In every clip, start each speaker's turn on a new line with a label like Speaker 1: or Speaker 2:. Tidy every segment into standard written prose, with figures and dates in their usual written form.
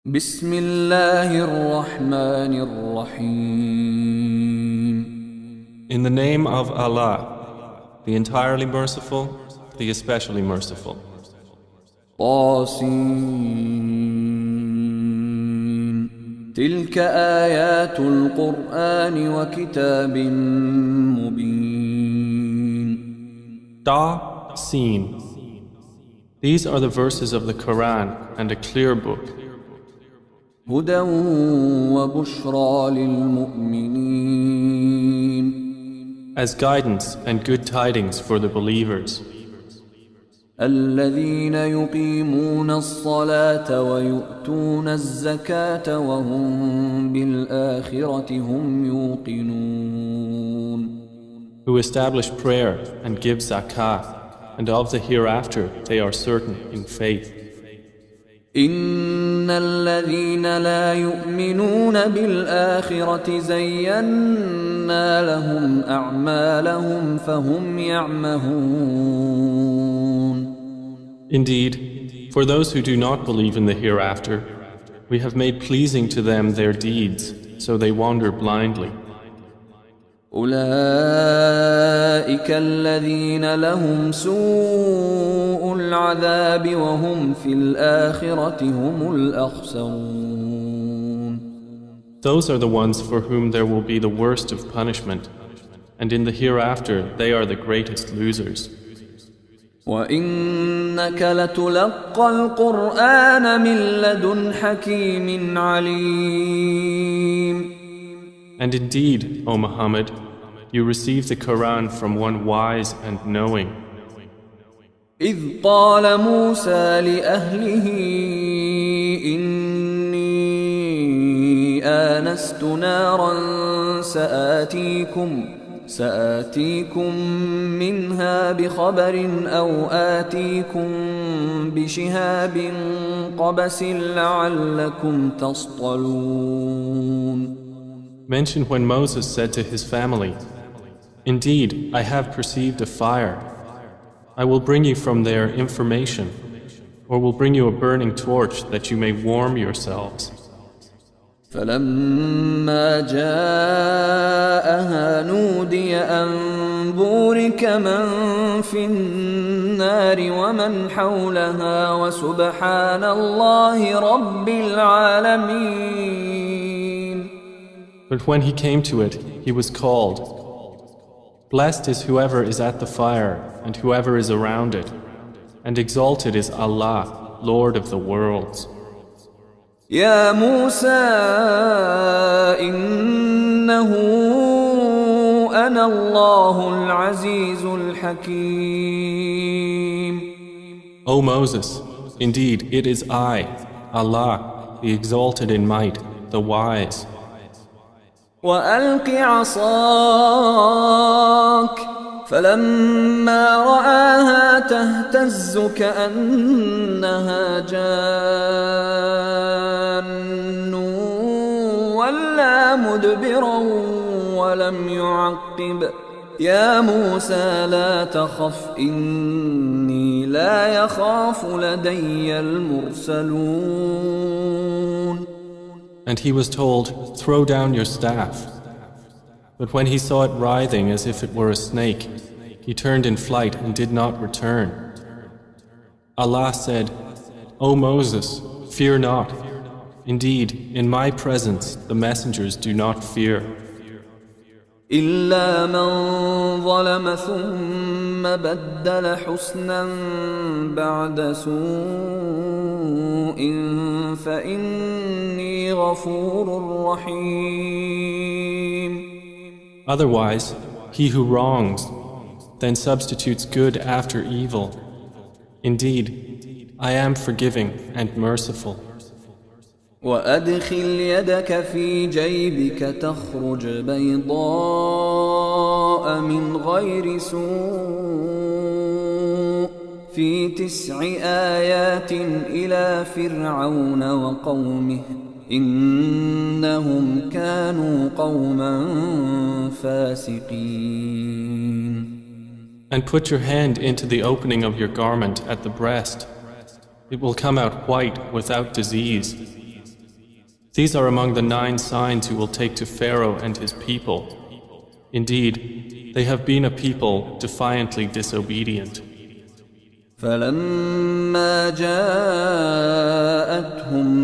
Speaker 1: بسم الله الرحمن الرحيم.
Speaker 2: In the name of Allah, the entirely merciful, the especially merciful.
Speaker 1: طاسين تلك آيات القرآن وكتاب مبين.
Speaker 2: Ta, Sin. These are the verses of the Quran and a clear book.
Speaker 1: هدى وبشرى للمؤمنين.
Speaker 2: As guidance and good tidings for the believers.
Speaker 1: الذين يقيمون الصلاة ويؤتون الزكاة وهم بالآخرة هم يوقنون.
Speaker 2: Who establish prayer and give zakah, and of the hereafter they are certain in faith.
Speaker 1: إن الذين لا يؤمنون بالآخرة زينا لهم أعمالهم فهم يعمهون.
Speaker 2: Indeed, for those who do not believe in the hereafter, we have made pleasing to them their deeds, so they wander blindly.
Speaker 1: أولئك الذين لهم سوء العذاب وهم في الآخرة هم الأخسرون.
Speaker 2: Those are the ones for whom there will be the worst of punishment, and in the hereafter they are the greatest losers.
Speaker 1: وإنك لتلقى القرآن من لدن حكيم عليم.
Speaker 2: And indeed, O Muhammad, you receive the Quran from one wise and knowing.
Speaker 1: إذ قال موسى لأهله إني آنست نارا سآتيكم منها بخبر أو آتيكم بشهاب قبس لعلكم تصطلون.
Speaker 2: Mention when Moses said to his family, "Indeed, I have perceived a fire. I will bring you from there information, or will bring you a burning torch that you may warm yourselves."
Speaker 1: فلما جاءها نودي أن بورك من في النار ومن حولها وسبحان الله رب العالمين.
Speaker 2: But when he came to it, he was called, "Blessed is whoever is at the fire and whoever is around it, and exalted is Allah, Lord of the worlds."
Speaker 1: يا موسى إنه أنا الله العزيز الحكيم.
Speaker 2: O Moses, indeed it is I, Allah, the exalted in might, the wise.
Speaker 1: وألق عصاك فلما رآها تهتز كأنها جان ولا مدبرا ولم يعقب. يا موسى لا تخف إني لا يخاف لدي المرسلون.
Speaker 2: And he was told, "Throw down your staff." But when he saw it writhing as if it were a snake, he turned in flight and did not return. Allah said, "O Moses, fear not. Indeed, in my presence the messengers do not fear.
Speaker 1: إلا من ظلم ثم بدل حسنا بعد سوء فإني غفور رحيم.
Speaker 2: Otherwise, he who wrongs, then substitutes good after evil. Indeed, I am forgiving and merciful.
Speaker 1: وأدخل يدك في جيبك تخرج بيضاء من غير سوء في 9 آيات إلى فرعون وقومه إنهم كانوا قوما فاسقين.
Speaker 2: And put your hand into the opening of your garment at the breast. It will come out white without disease. These are among the 9 signs you will take to Pharaoh and his people. Indeed, they have been a people defiantly disobedient.
Speaker 1: فلما جاءتهم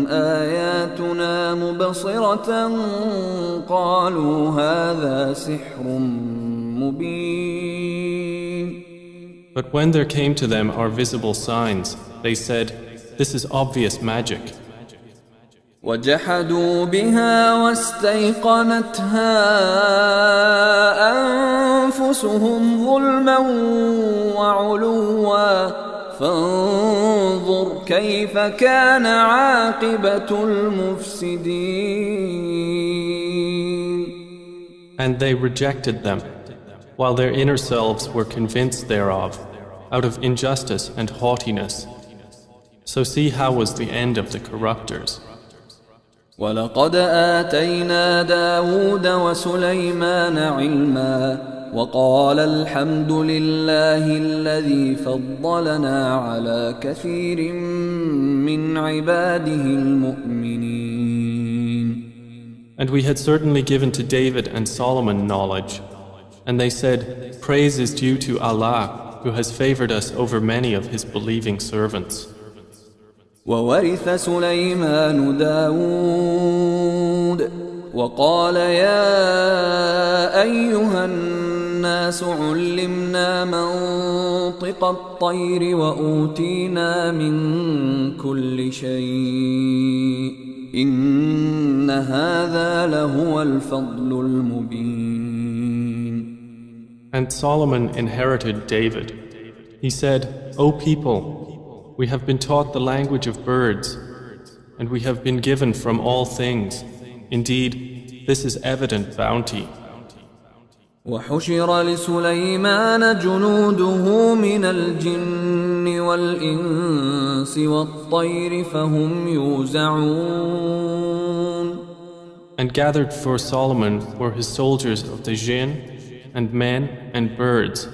Speaker 1: آياتنا مبصرة قالوا هذا سحر مبين.
Speaker 2: But when there came to them our visible signs, they said, "This is obvious magic."
Speaker 1: وجحدوا بها واستيقنتها أنفسهم ظلما وعلوا فانظر كيف كان عاقبة المفسدين.
Speaker 2: And they rejected them, while their inner selves were convinced thereof, out of injustice and haughtiness. So see how was the end of the corruptors.
Speaker 1: ولقد آتينا داود وسليمان علما وقال الحمد لله الذي فضلنا على كثير من عباده المؤمنين.
Speaker 2: And we had certainly given to David and Solomon knowledge. And they said, "Praise is due to Allah, who has favored us over many of his believing servants."
Speaker 1: وورث سليمان داود وقال يا أيها الناس علمنا منطق الطير وأوتينا من كل شيء إن هذا لهو الفضل المبين.
Speaker 2: And Solomon inherited David. He said, "O people, we have been taught the language of birds, and we have been given from all things. Indeed, this is evident bounty."
Speaker 1: وحشر لسليمان جنوده من الجن والإنس والطير فهم يوزعون.
Speaker 2: And gathered for Solomon were his soldiers of the jinn, and men and birds,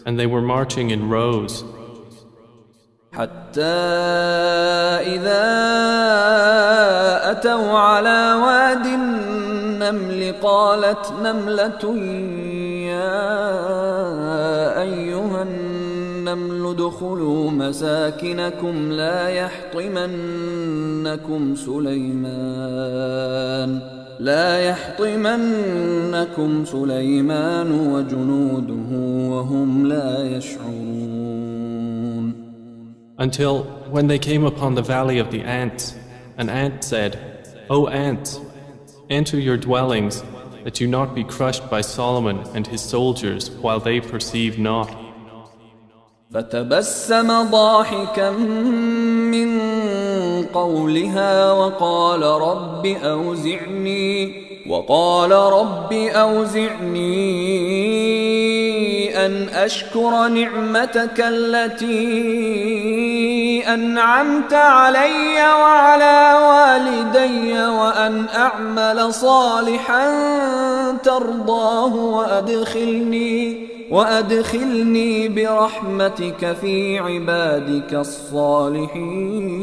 Speaker 2: and they were marching in rows.
Speaker 1: حتى إذا أتوا على واد النمل قالت نملة يا أيها النمل ادخلوا مساكنكم لا يحطمنكم سليمان وجنوده وهم لا يشعرون.
Speaker 2: Until when they came upon the valley of the ants, an ant said, "O ants, enter your dwellings, that you not be crushed by Solomon and his soldiers while they perceive not."
Speaker 1: فتبسم ضاحكا من قولها وقال رب أوزعني أن أشكر نعمتك التي أنعمت علي وعلى والدي وأن أعمل صالحا ترضاه وأدخلني برحمتك في عبادك الصالحين.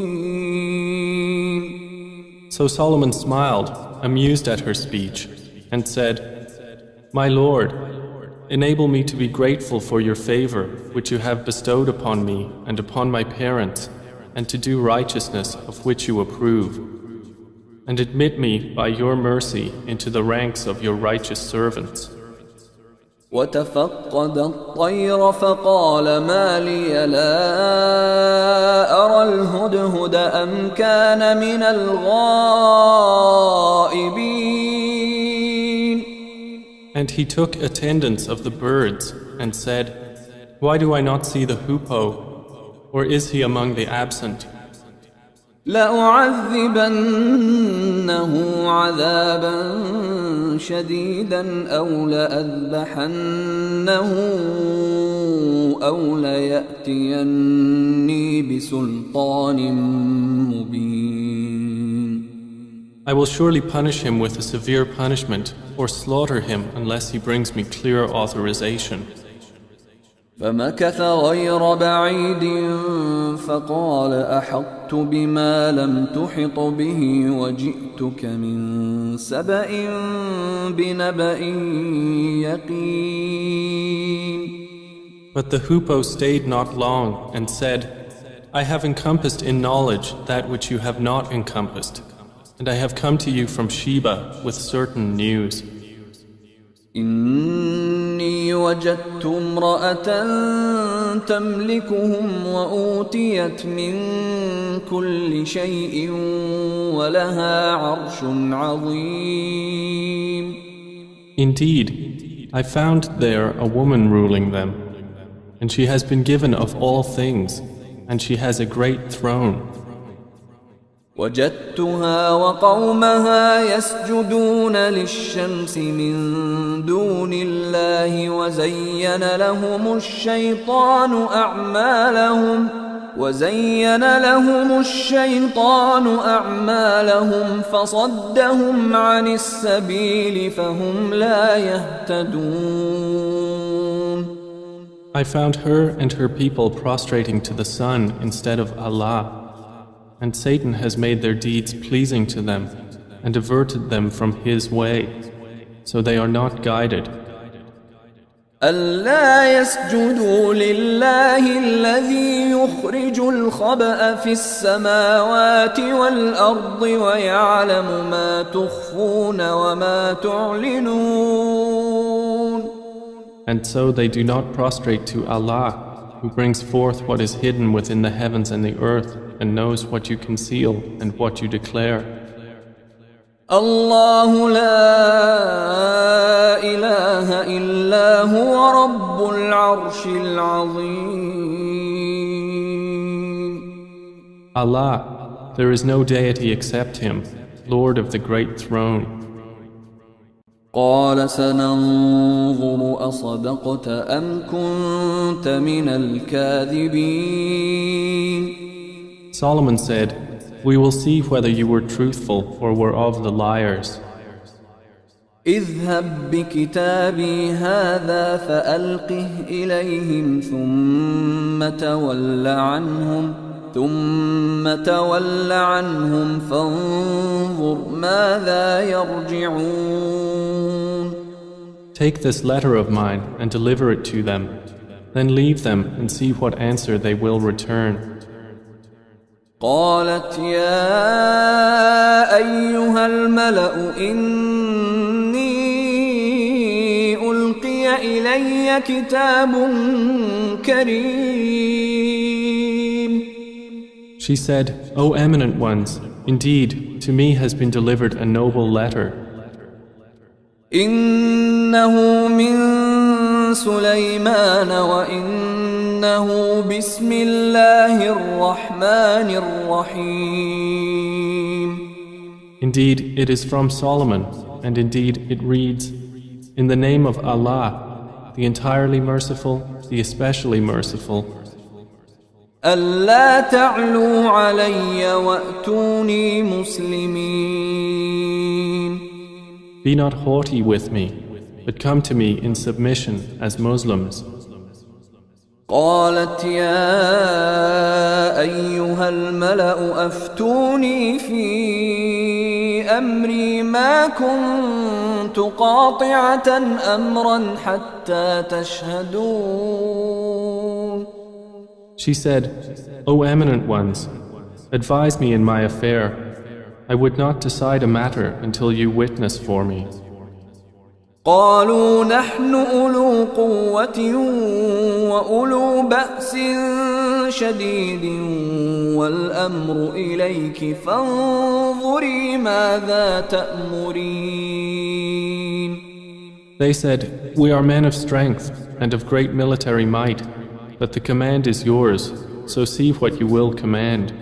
Speaker 2: So Solomon smiled, amused at her speech, and said, "My Lord, enable me to be grateful for your favor which you have bestowed upon me and upon my parents, and to do righteousness of which you approve. And admit me by your mercy into the ranks of your righteous servants."
Speaker 1: وتفقد الطير فقال ما لي لا أرى الهدهد أم كان من الغائبين.
Speaker 2: And he took attendance of the birds and said, "Why do I not see the hoopoe, or is he among the absent?"
Speaker 1: لأعذبنه عذابا شديدا أو لأذبحنه أو ليأتيني بسلطان مبين.
Speaker 2: I will surely punish him with a severe punishment or slaughter him unless he brings me clear authorization.
Speaker 1: فمكث غير بعيد فقال أحطت بما لم تحط به وجئتك من سبأ بنبأ يقين.
Speaker 2: But the hoopoe stayed not long and said, I have encompassed in knowledge that which you have not encompassed, and I have come to you from Sheba with certain news.
Speaker 1: إني وجدت امرأة تملكهم وأوتيت من كل شيء ولها عرش عظيم.
Speaker 2: Indeed, I found there a woman ruling them, and she has been given of all things, and she has a great throne.
Speaker 1: وجدتها وقومها يسجدون للشمس من دون الله وزين لهم الشيطان أعمالهم فصدهم عن السبيل فهم لا يهتدون.
Speaker 2: I found her and her people prostrating to the sun instead of Allah, and Satan has made their deeds pleasing to them and diverted them from his way, so they are not guided.
Speaker 1: ألا يسجدوا لله الذي يخرج الخبأ في السماوات والأرض ويعلم ما تخفون وما تعلنون.
Speaker 2: And so they do not prostrate to Allah, who brings forth what is hidden within the heavens and the earth, and knows what you conceal and what you declare.
Speaker 1: الله لا إله إلا هو رب العرش العظيم.
Speaker 2: Allah, there is no deity except Him, Lord of the great throne.
Speaker 1: قال سننظر أصدقت أم كنت من الكاذبين.
Speaker 2: Solomon said, we will see whether you were truthful or were of the liars.
Speaker 1: اذهب بكتابي هذا فألقه إليهم ثم تول عنهم فانظر ماذا يرجعون.
Speaker 2: Take this letter of mine and deliver it to them, then leave them and see what answer they will return.
Speaker 1: قالت يا أيها الملأ إني ألقي إلي كتاب كريم.
Speaker 2: She said, O eminent ones, indeed, to me has been delivered a noble letter.
Speaker 1: إنه من سليمان وإنه بسم الله الرحمن الرحيم.
Speaker 2: Indeed, it is from Solomon, and indeed it reads, in the name of Allah, the entirely merciful, the especially merciful.
Speaker 1: ألا تعلوا علي وأتوني مسلمين.
Speaker 2: Be not haughty with me, but come to me in submission as Muslims.
Speaker 1: قالت يا أيها الملأ أفتوني في أمري ما كنت قاطعة أمرا حتى تشهدون.
Speaker 2: She said, O eminent ones, advise me in my affair. I would not decide a matter until you witness for me.
Speaker 1: قالوا نحن أولو قوة وأولو بأس شديد والأمر إليك فانظري ماذا تأمرين.
Speaker 2: They said, we are men of strength and of great military might, but the command is yours, so see what you will command.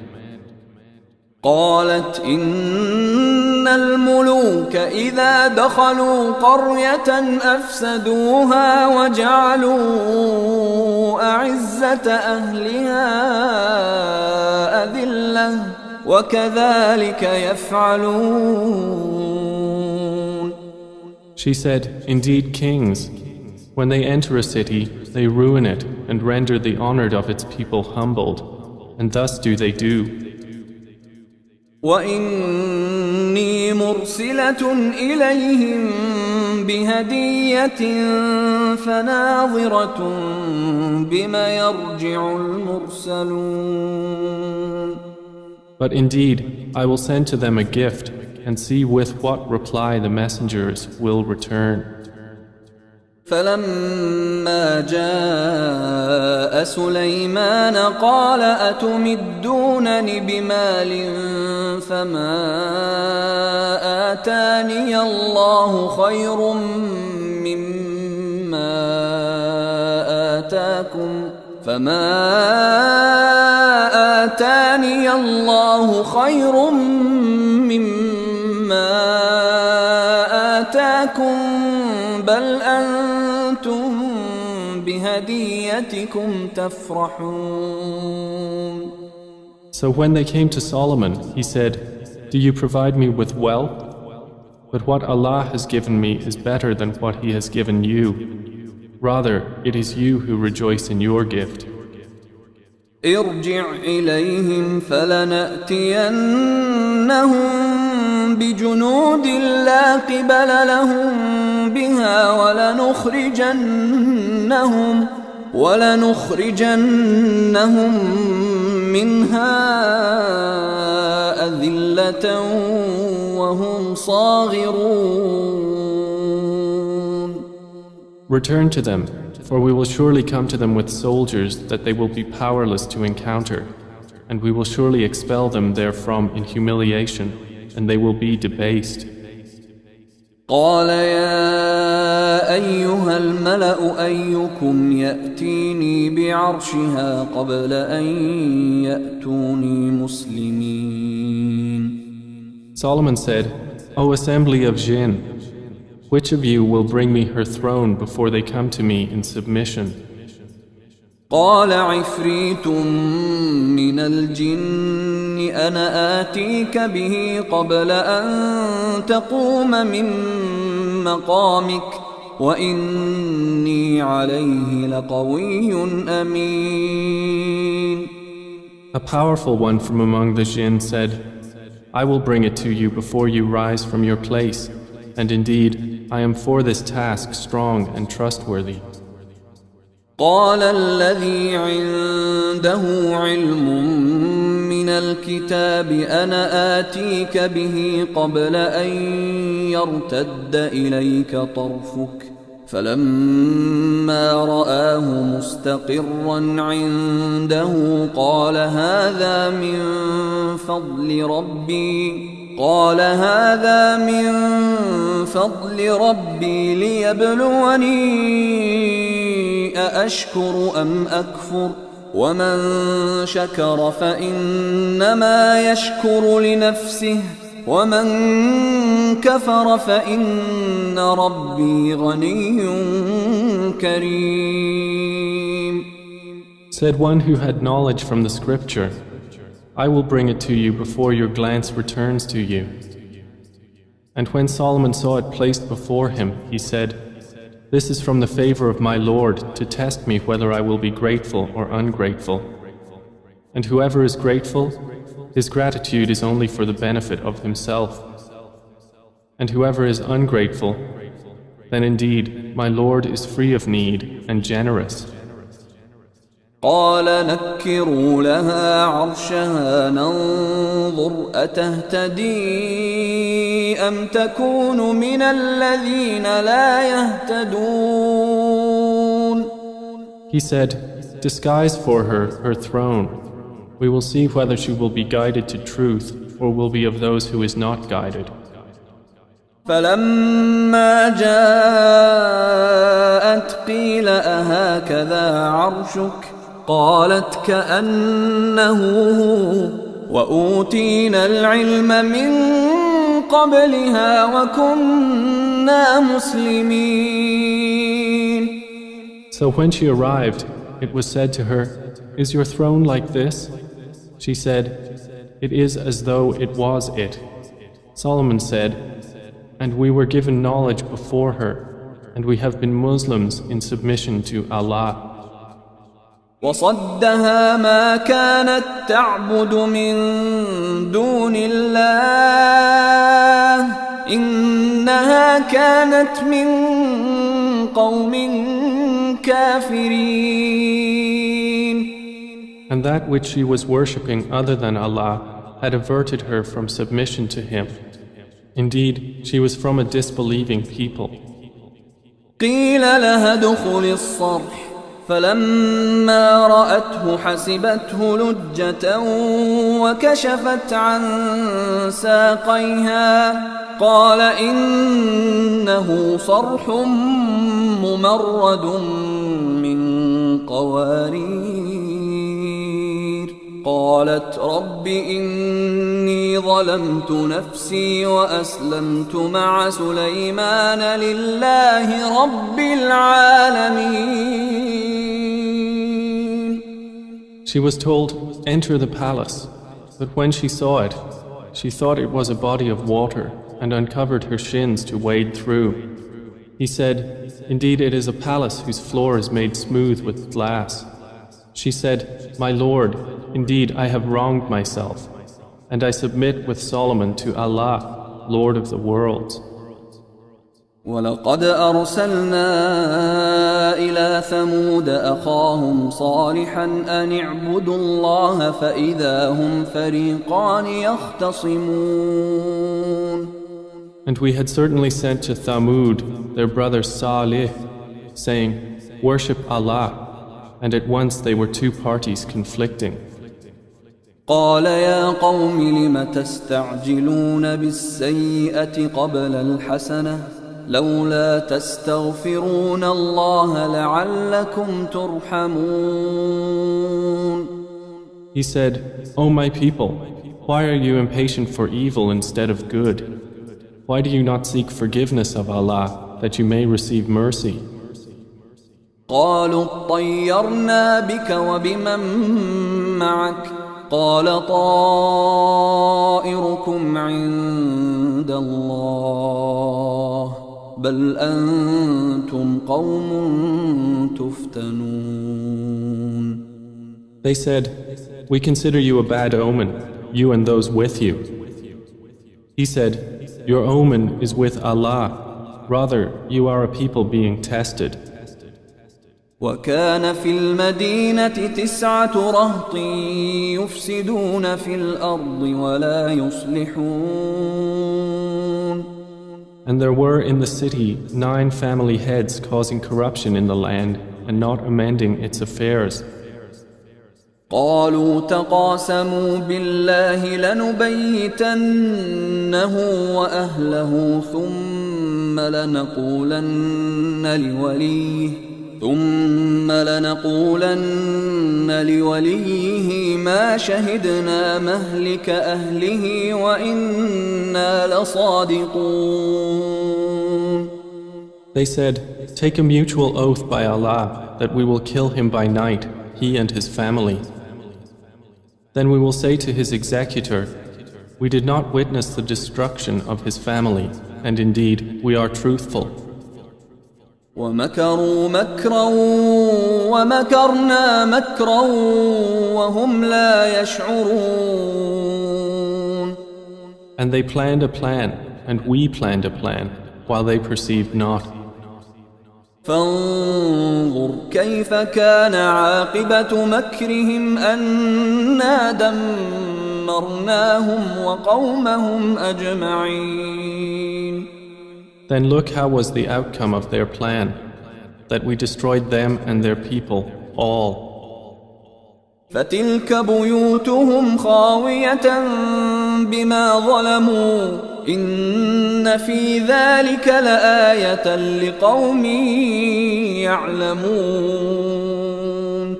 Speaker 1: قالت إن الملوك إذا دخلوا قرية أفسدوها وجعلوا أعزة أهلها أذلة وكذلك يفعلون.
Speaker 2: She said, indeed kings, when they enter a city, they ruin it and render the honored of its people humbled, and thus do they do.
Speaker 1: وإني مرسلة إليهم بهدية فناظرة بما يرجع المرسلون.
Speaker 2: But indeed, I will send to them a gift, and see with what reply the messengers will return.
Speaker 1: فلما جاء سليمان قال أتمدونني بمال فما آتاني الله خير مما آتاكم بل أنتم بهديتكم تفرحون.
Speaker 2: So when they came to Solomon, he said, "Do you provide me with wealth? But what Allah has given me is better than what He has given you. Rather, it is you who rejoice in your gift."
Speaker 1: ارجع إليهم فلنأتينهم بجنود لا قبل لهم بها ولنخرجنهم منها أذلة وهم صاغرون.
Speaker 2: Return to them, for we will surely come to them with soldiers that they will be powerless to encounter, and we will surely expel them therefrom in humiliation, and they will be debased.
Speaker 1: قال يا أيها الملأ أيكم يأتيني بعرشها قبل أن يأتوني مسلمين.
Speaker 2: Solomon said, O assembly of jinn, which of you will bring me her throne before they come to me in submission?
Speaker 1: قال عفريت من الجن أنا آتيك به قبل أن تقوم من مقامك وإني عليه لقوي أمين.
Speaker 2: A powerful one from among the jinn said, I will bring it to you before you rise from your place, and indeed I am for this task strong and trustworthy.
Speaker 1: قال الذي عنده علم من الكتاب أنا آتيك به قبل أن يرتد إليك طرفك فلما رآه مستقرا عنده قال هذا من فضل ربي ليبلوني أأشكر أم أكفر ومن شكر فإنما يشكر لنفسه ومن كفر فإن ربي غني كريم.
Speaker 2: Said one who had knowledge from the scripture, I will bring it to you before your glance returns to you. And when Solomon saw it placed before him, he said, This is from the favor of my Lord to test me whether I will be grateful or ungrateful. And whoever is grateful, his gratitude is only for the benefit of himself. And whoever is ungrateful, then indeed my Lord is free of need and generous.
Speaker 1: قال نكروا لها عرشها ننظر أتهتدي أم تكون من الذين لا يهتدون.
Speaker 2: He said, Disguise for her throne. We will see whether she will be guided to truth or will be of those who is not guided.
Speaker 1: فلما جاءت قيل أهكذا عرشك قالت كأنه هو وأوتينا العلم من قبلها وكنا مسلمين.
Speaker 2: So when she arrived, it was said to her, Is your throne like this? She said, It is as though it was it. Solomon said, And we were given knowledge before her, and we have been Muslims in submission to Allah.
Speaker 1: وصدها ما كانت تعبد من دون الله إنها كانت من قوم كافرين.
Speaker 2: And that which she was worshipping other than Allah had averted her from submission to Him. Indeed, she was from a disbelieving people.
Speaker 1: قيل لها ادخل الصرح فلما رأته حسبته لجة وكشفت عن ساقيها قال إنه صرح ممرد من قوارير قالت رب إني ظلمت نفسي وأسلمت مع سليمان لله رب العالمين.
Speaker 2: She was told, enter the palace. But when she saw it, she thought it was a body of water and uncovered her shins to wade through. He said, indeed it is a palace whose floor is made smooth with glass. She said, my Lord, indeed I have wronged myself, and I submit with Solomon to Allah, Lord of the worlds.
Speaker 1: ولقد أرسلنا إلى ثمود أخاهم صالحا أن اعبدوا الله فإذا هم فريقان يختصمون.
Speaker 2: And we had certainly sent to Thamud their brother Salih, saying, worship Allah, and at once they were two parties conflicting.
Speaker 1: قال يا قوم لم تستعجلون بالسيئة قبل الحسنة لولا تستغفرون الله لعلكم ترحمون.
Speaker 2: He said, O my people, why are you impatient for evil instead of good? Why do you not seek forgiveness of Allah that you may receive mercy?
Speaker 1: قالوا اطيرنا بك وبمن معك قال طائركم عند الله بل أنتم قوم تفتنون.
Speaker 2: They said, we consider you a bad omen, you and those with you. He said, your omen is with Allah, rather you are a people being tested.
Speaker 1: وكان في المدينة 9 رهط يفسدون في الأرض ولا يصلحون.
Speaker 2: And there were in the city 9 family heads causing corruption in the land and not amending its affairs.
Speaker 1: قالوا تقاسموا بالله لنبيتنه وأهله ثم لنقولن لوليه ما شهدنا مهلك أهله وإنا لصادقون.
Speaker 2: They said, take a mutual oath by Allah that we will kill him by night, he and his family. Then we will say to his executor, we did not witness the destruction of his family, and indeed we are truthful.
Speaker 1: ومكروا مكرا ومكرنا مكرا وهم لا يشعرون.
Speaker 2: And they planned a plan, and we planned a plan, while they perceived not.
Speaker 1: فانظر كيف كان عاقبة مكرهم أنا دمرناهم وقومهم أجمعين.
Speaker 2: Then look how was the outcome of their plan, that we destroyed them and their people, all.
Speaker 1: فتلك بيوتهم خاوية بما ظلموا إن في ذلك لآية لقوم يعلمون.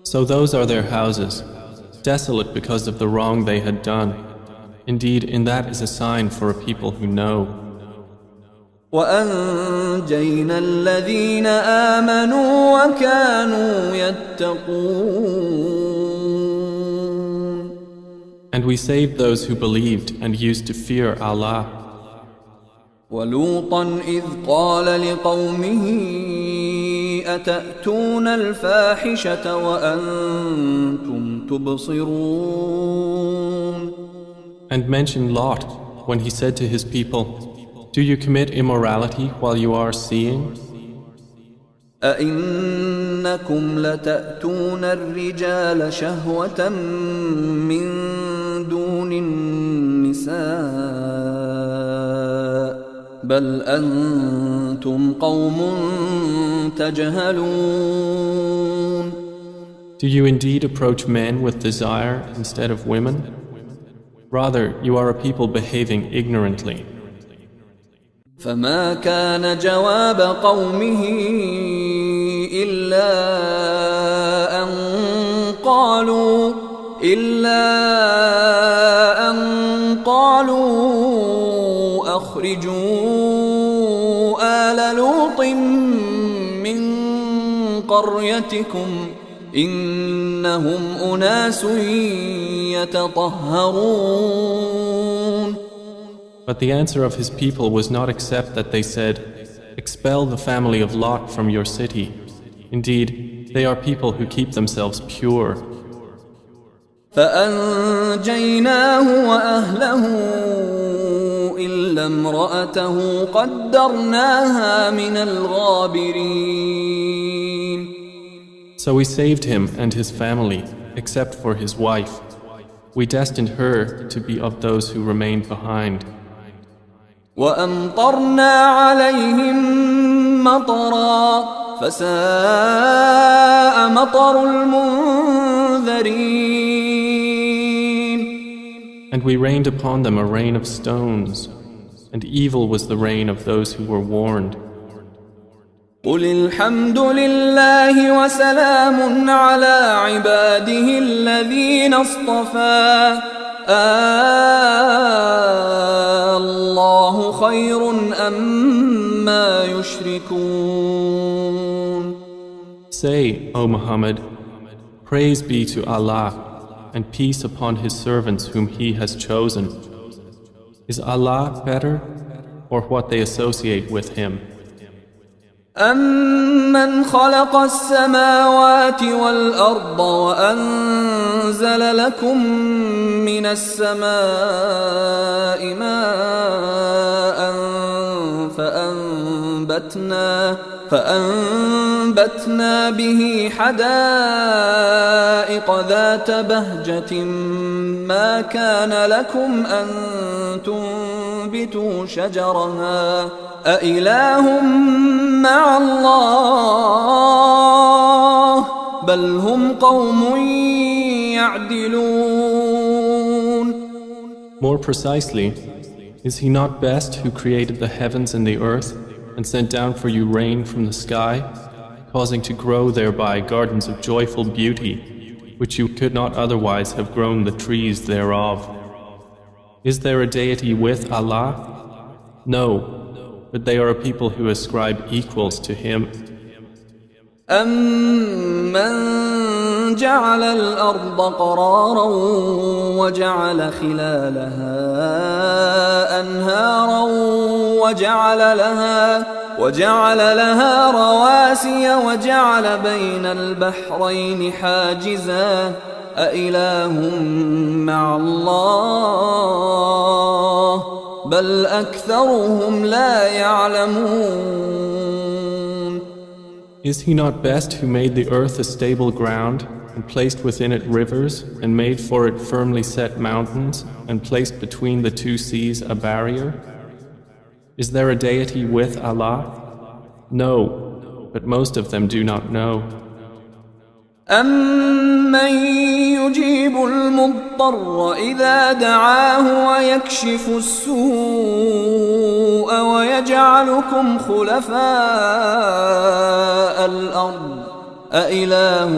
Speaker 2: So those are their houses, desolate because of the wrong they had done. Indeed, in that is a sign for a people who know.
Speaker 1: وأنجينا الذين آمنوا وكانوا يتقون.
Speaker 2: And we saved those who believed and used to fear Allah.
Speaker 1: ولوطا إذ قال لقومه أتأتون الفاحشة وأنتم تبصرون.
Speaker 2: And mention Lot when he said to his people, "Do you commit immorality while you are seeing?
Speaker 1: أئنكم لتأتون الرجال شهوة من دون النساء بل أنتم قوم تجهلون."
Speaker 2: Do you indeed approach men with desire instead of women? Rather, you are a people behaving ignorantly.
Speaker 1: فما كان جواب قومه إلا أن قالوا أخرجوا آل لوط من قريتكم إنهم أناس يتطهرون.
Speaker 2: But the answer of his people was not except that they said, "Expel the family of Lot from your city. Indeed, they are people who keep themselves pure."
Speaker 1: فأنجيناه وأهله إلا امرأته قدرناها من الغابرين.
Speaker 2: So we saved him and his family, except for his wife. We destined her to be of those who remained behind.
Speaker 1: وأمطرنا عليهم مطرا فساء مطر المنذرين.
Speaker 2: And we rained upon them a rain of stones, and evil was the rain of those who were warned.
Speaker 1: قل الحمد لله وسلام على عباده الذين اصطفى الله خير أما يشركون.
Speaker 2: Say, O Muhammad, praise be to Allah and peace upon His servants whom He has chosen. Is Allah better or what they associate with Him?
Speaker 1: أَمَّنْ خَلَقَ السَّمَاوَاتِ وَالْأَرْضَ وَأَنزَلَ لَكُم مِّنَ السَّمَاءِ مَاءً فأنبتنا به حدائق ذات بهجة ما كان لكم أن تنبتوا شجرها أإله مع الله بل هم قوم يعدلون.
Speaker 2: More precisely, is He not best who created the heavens and the earth and sent down for you rain from the sky, causing to grow thereby gardens of joyful beauty, which you could not otherwise have grown the trees thereof? Is there a deity with Allah? No, but they are a people who ascribe equals to Him.
Speaker 1: أَمَّنْ جَعَلَ الْأَرْضَ قَرَارًا وَجَعَلَ خِلَالَهَا أَنْهَارًا وَجَعَلَ لَهَا رَوَاسِيَ وَجَعَلَ بَيْنَ الْبَحْرَيْنِ حَاجِزًا أَإِلَٰهٌ مَّعَ اللَّهِ بَلْ أَكْثَرُهُمْ لَا يَعْلَمُونَ.
Speaker 2: Is He not best who made the earth a stable ground and placed within it rivers and made for it firmly set mountains and placed between the two seas a barrier? Is there a deity with Allah? No, but most of them do not know.
Speaker 1: أَمَّن يُجِيبُ الْمُضْطَرَّ إِذَا دَعَاهُ وَيَكْشِفُ السُّوءَ وَيَجْعَلُكُمْ خُلَفَاءَ الْأَرْضِ أَإِلَٰهٌ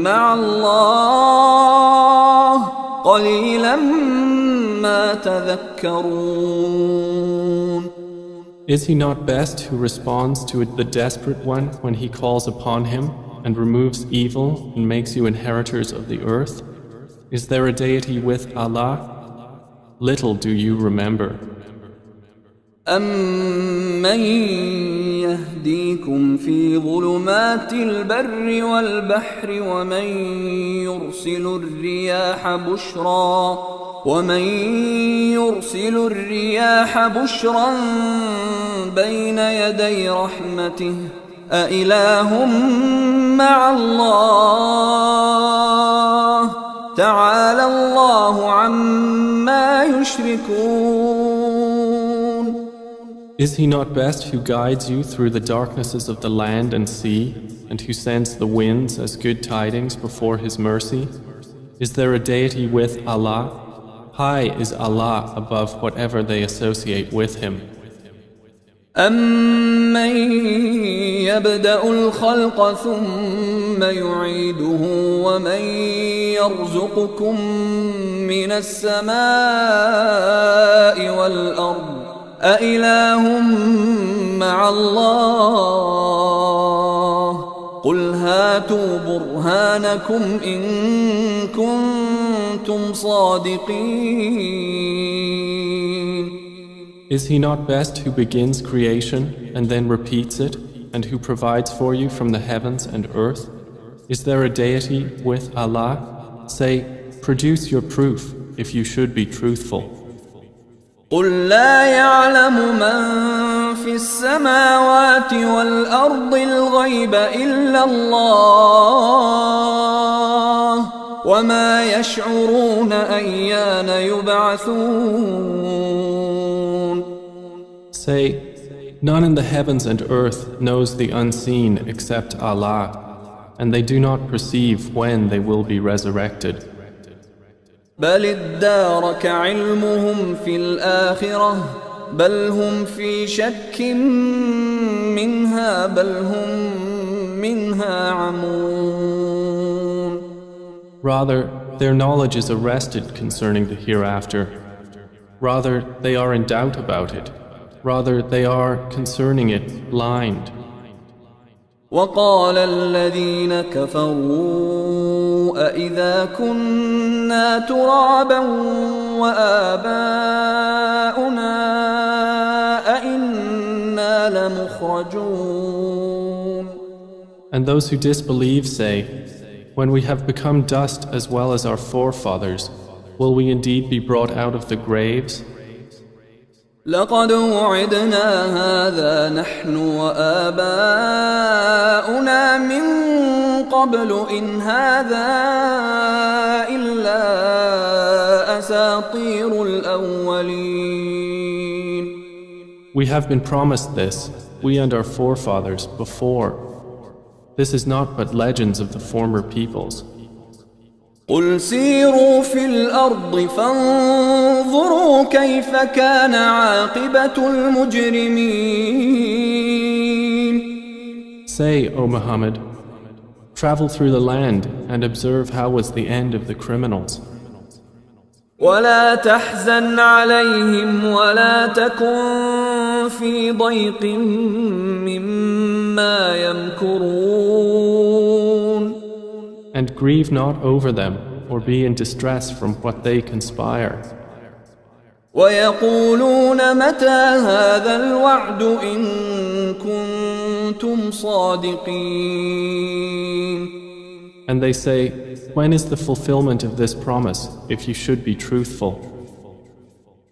Speaker 1: مَّعَ اللَّهِ قَلِيلًا مَّا تَذَكَّرُونَ.
Speaker 2: Is He not best who responds to the desperate one when he calls upon Him and removes evil and makes you inheritors of the earth? Is there a deity with Allah? Little do you remember.
Speaker 1: أَمَّن يَهْدِيكُمْ فِي ظُلُمَاتِ الْبَرِّ وَالْبَحْرِ ومن يرسل الرياح بشرا بين يدي رحمته أإله مع الله تعالى الله عما يشركون.
Speaker 2: Is he not best who guides you through the darknesses of the land and sea, and who sends the winds as good tidings before his mercy? Is there a deity with Allah? High is Allah above whatever they associate with him.
Speaker 1: أَمَّن يَبْدَأُ الْخَلْقَ ثُمَّ يُعِيدُهُ وَمَن يَرْزُقُكُم مِّنَ السَّمَاءِ وَالْأَرْضِ أَإِلَٰهٌ مَّعَ اللَّهِ قُلْ هَاتُوا بُرْهَانَكُمْ إِن كُنتُمْ صَادِقِينَ.
Speaker 2: Is he not best who begins creation and then repeats it, and who provides for you from the heavens and earth? Is there a deity with Allah? Say, produce your proof if you should be truthful.
Speaker 1: قُل لَّا يَعْلَمُ مَن فِي السَّمَاوَاتِ وَالْأَرْضِ الْغَيْبَ إِلَّا اللَّهُ وَمَا يَشْعُرُونَ أَيَّانَ يُبْعَثُونَ.
Speaker 2: Say, none in the heavens and earth knows the unseen except Allah, and they do not perceive when they will be resurrected.
Speaker 1: بل ادارك علمهم في الآخرة بل هم في شك منها بل هم منها عمون.
Speaker 2: Rather, their knowledge is arrested concerning the hereafter. Rather, they are in doubt about it. Rather, they are concerning it blind.
Speaker 1: وقال الذين كفروا أإذا كنا ترابا وآباؤنا أإنا لمخرجون.
Speaker 2: And those who disbelieve say, when we have become dust as well as our forefathers, will we indeed be brought out of the graves?
Speaker 1: لقد وعدنا هذا نحن وآباؤنا من قبل إن هذا إلا أساطير الأولين.
Speaker 2: We have been promised this, we and our forefathers, before. This is not but legends of the former peoples.
Speaker 1: قل سيروا في الأرض فانظروا كيف كان عاقبة المجرمين.
Speaker 2: Say, O Muhammad, travel through the land and observe how was the end of the criminals.
Speaker 1: ولا تحزن عليهم ولا تكن في ضيق مما يمكرون.
Speaker 2: And grieve not over them, or be in distress from what they conspire.
Speaker 1: ويقولون متى هذا الوعد إن كنتم صادقين.
Speaker 2: And they say, when is the fulfillment of this promise, if you should be truthful?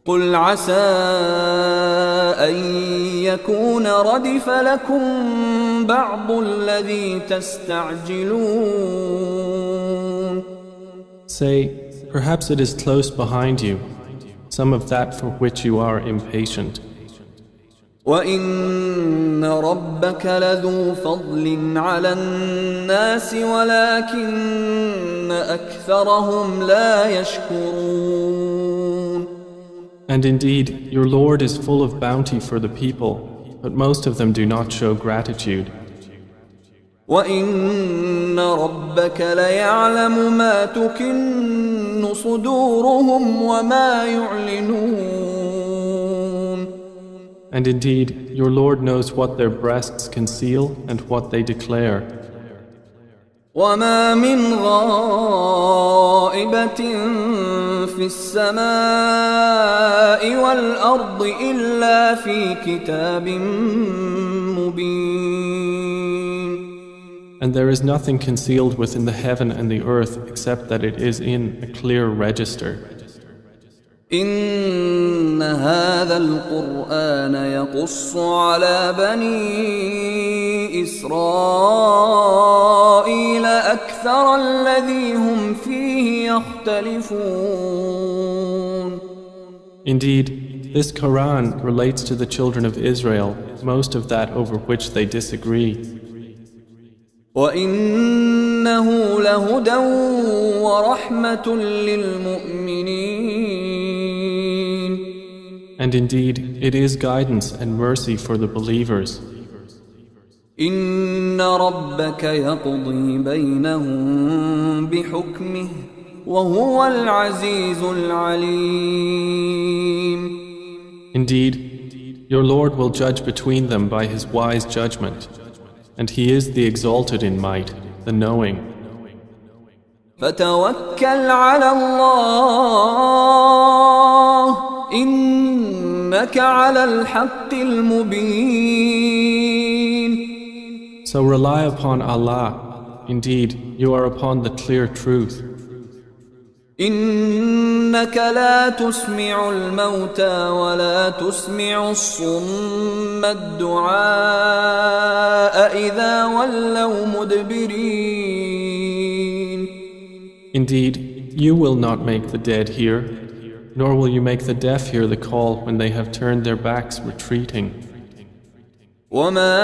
Speaker 1: قل عسى أن يكون ردف لكم بعض الذي تستعجلون.
Speaker 2: Say, perhaps it is close behind you, some of that for which you are impatient.
Speaker 1: وإن ربك لذو فضل على الناس ولكن أكثرهم لا يشكرون.
Speaker 2: And indeed, your Lord is full of bounty for the people, but most of them do not show gratitude.
Speaker 1: وَإِنَّ رَبَّكَ لَيَعْلَمُ مَا تُكِنُّ صُدُورُهُمْ وَمَا يُعْلِنُونَ.
Speaker 2: And indeed, your Lord knows what their breasts conceal and what they declare.
Speaker 1: وَمَا مِنْ غَائِبَةٍ في السماء والأرض إلا في كتاب مبين.
Speaker 2: And there is nothing concealed within the heaven and the earth except that it is in a clear register.
Speaker 1: إن هذا القرآن يقص على بني إسرائيل أكثر الذي هم فيه يختلفون.
Speaker 2: Indeed, this Quran relates to the children of Israel most of that over which they disagree.
Speaker 1: وإنه لهدى ورحمة للمؤمنين.
Speaker 2: And indeed, it is guidance and mercy for the believers.
Speaker 1: إن ربك يقضي بينهم بحكمه وهو العزيز العليم.
Speaker 2: Indeed, your Lord will judge between them by his wise judgment, and he is the exalted in might, the knowing.
Speaker 1: فتوكل على الله إنك على الحق المبين.
Speaker 2: So rely upon Allah. Indeed, you are upon the clear truth.
Speaker 1: إنك لا تسمع الموتى ولا تسمع الصم الدعاء إذا ولوا مدبرين.
Speaker 2: Indeed, you will not make the dead hear, nor will you make the deaf hear the call when they have turned their backs retreating.
Speaker 1: وما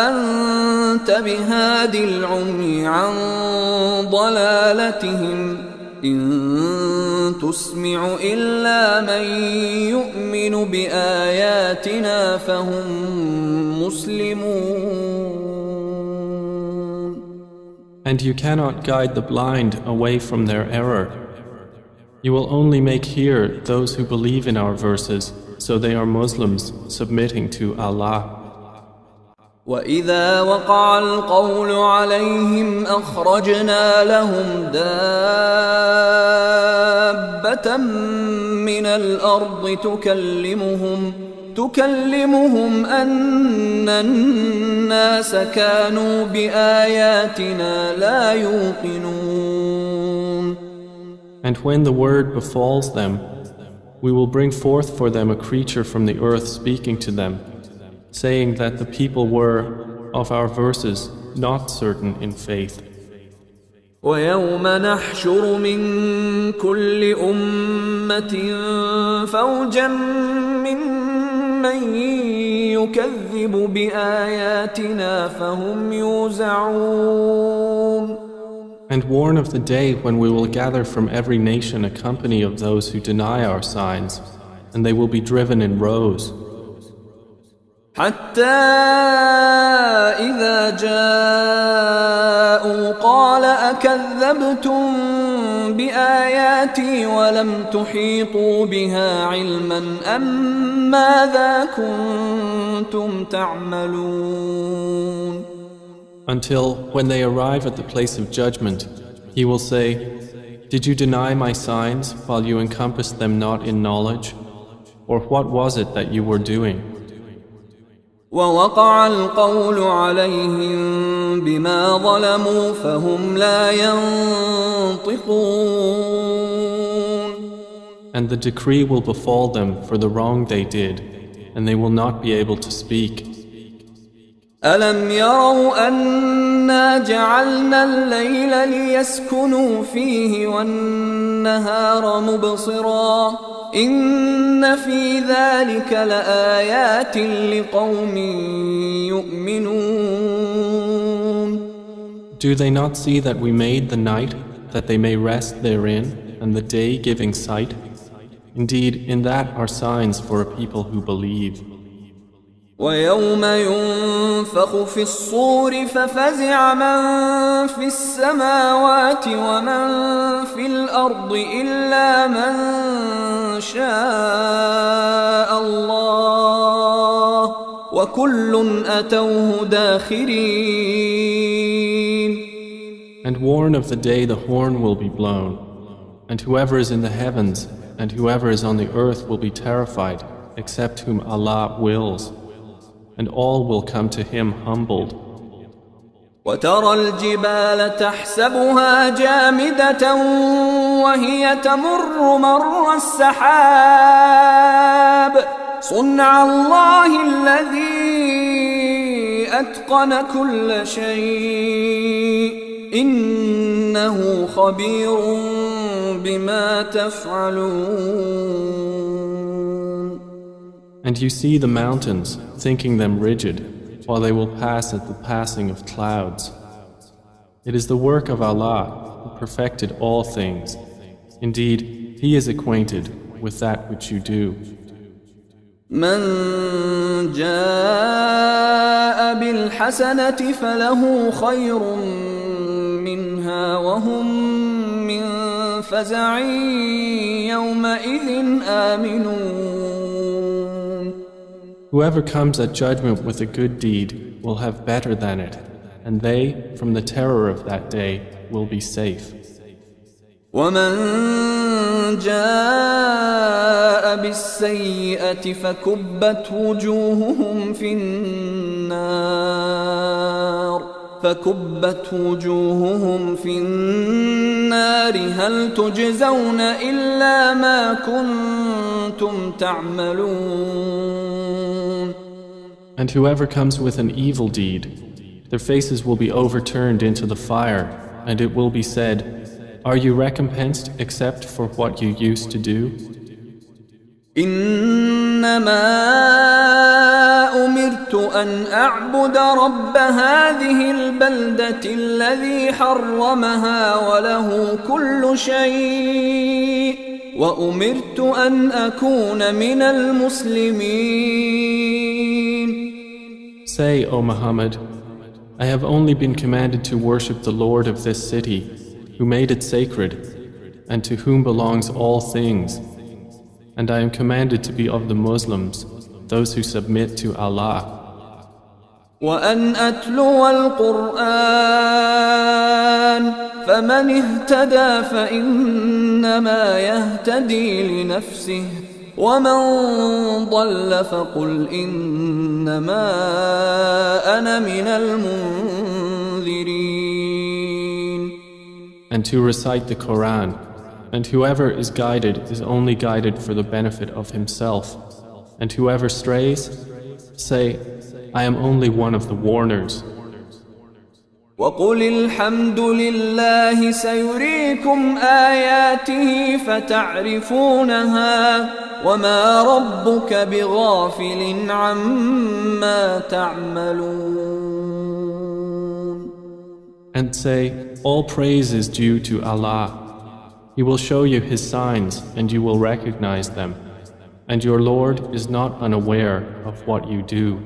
Speaker 1: أنت بهاد العمي عن ضلالتهم إن تسمع إلا من يؤمن بآياتنا فهم مسلمون.
Speaker 2: And you cannot guide the blind away from their error. You will only make hear those who believe in our verses, so they are Muslims submitting to Allah.
Speaker 1: وإذا وقع القول عليهم أخرجنا لهم دابة من الأرض تكلمهم أن الناس كانوا بآياتنا لا يوقنون.
Speaker 2: And when the word befalls them, we will bring forth for them a creature from the earth speaking to them, saying that the people were, of our verses, not certain in faith.
Speaker 1: ويوم نحشر من كل أمة فوجا ممن يكذب بآياتنا فهم يوزعون.
Speaker 2: And warn of the day when we will gather from every nation a company of those who deny our signs, and they will be driven in rows.
Speaker 1: حتى إذا جاءوا قال أكذبتم بآياتي ولم تحيطوا بها علما أم ماذا كنتم تعملون.
Speaker 2: Until when they arrive at the place of judgment, he will say, Did you deny my signs while you encompassed them not in knowledge? Or what was it that you were doing?
Speaker 1: ووقع القول عليهم بما ظلموا فهم لا ينطقون.
Speaker 2: And the decree will befall them for the wrong they did, and they will not be able to speak.
Speaker 1: ألم يروا أنا جعلنا الليل ليسكنوا فيه والنهار مبصرا إن في ذلك لآيات لقوم يؤمنون.
Speaker 2: Do they not see that we made the night that they may rest therein, and the day giving sight? Indeed, in that are signs for a people who believe.
Speaker 1: ويوم ينفخ في الصور ففزع من في السماوات ومن في الأرض إلا من شاء الله وكل أتوه داخرين.
Speaker 2: And warn of the day the horn will be blown, And whoever is in the heavens and whoever is on the earth will be terrified, except whom Allah wills, and all will come to Him humbled.
Speaker 1: وترى الجبال تحسبها جامدة وهي تمر مر السحاب صنع الله الذي أتقن كل شيء إنه خبير بما تفعلون.
Speaker 2: And you see the mountains, thinking them rigid, while they will pass at the passing of clouds. It is the work of Allah, who perfected all things. Indeed, He is acquainted with that which you do.
Speaker 1: من جاء بالحسنة فله خير منها وهم من فزع يومئذ آمنون.
Speaker 2: Whoever comes at judgment with a good deed will have better than it, and they, from the terror of that day, will be safe.
Speaker 1: ومن جاء بالسيئة فكبت وجوههم في النار هل تجزون إلا ما كنتم تعملون.
Speaker 2: And whoever comes with an evil deed, their faces will be overturned into the fire, and it will be said, are you recompensed except for what you used to do?
Speaker 1: إنما أمرت أن أعبد رب هذه البلدة الذي حرمها وله كل شيء وأمرت أن أكون من المسلمين.
Speaker 2: Say, O Muhammad, I have only been commanded to worship the Lord of this city, who made it sacred, and to whom belongs all things. And I am commanded to be of the Muslims, those who submit to Allah.
Speaker 1: وأن أتلو القرآن فمن اهتدى فإنما يهتدي لنفسه ومن ضل فقل إنما أنا من المنذرين.
Speaker 2: And to recite the Quran, and whoever is guided is only guided for the benefit of himself, and whoever strays, say, I am only one of the warners.
Speaker 1: وقل الحمد لله سيريكم آياته فتعرفونها وما ربك بغافل عما تعملون.
Speaker 2: And say, all praise is due to Allah. He will show you His signs and you will recognize them. And your Lord is not unaware of what you do.